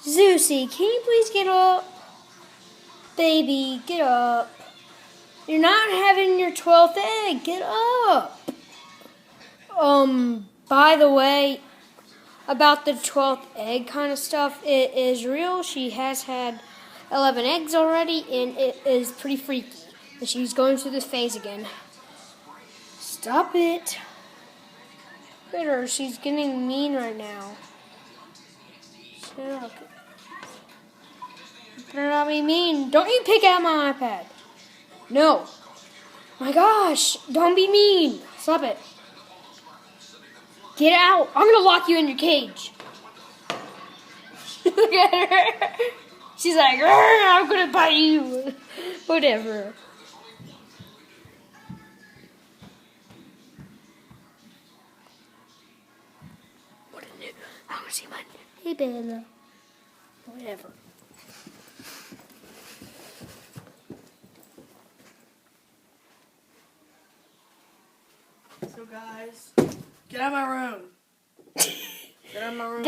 Zeusy, can you please get up? Baby, get up. You're not having your 12th egg. Get up. By the way, about the 12th egg kind of stuff, it is real. She has had 11 eggs already, and it is pretty freaky. And she's going through this phase again. Stop it. Look at her. She's getting mean right now. Look. You better not be mean. Don't you pick out my iPad. No. My gosh. Don't be mean. Stop it. Get out. I'm going to lock you in your cage. Look at her. She's like, I'm going to bite you. Whatever. What a new. I want to see mine. Hey, Bella. Whatever. So guys, get out of my room. Get out of my room.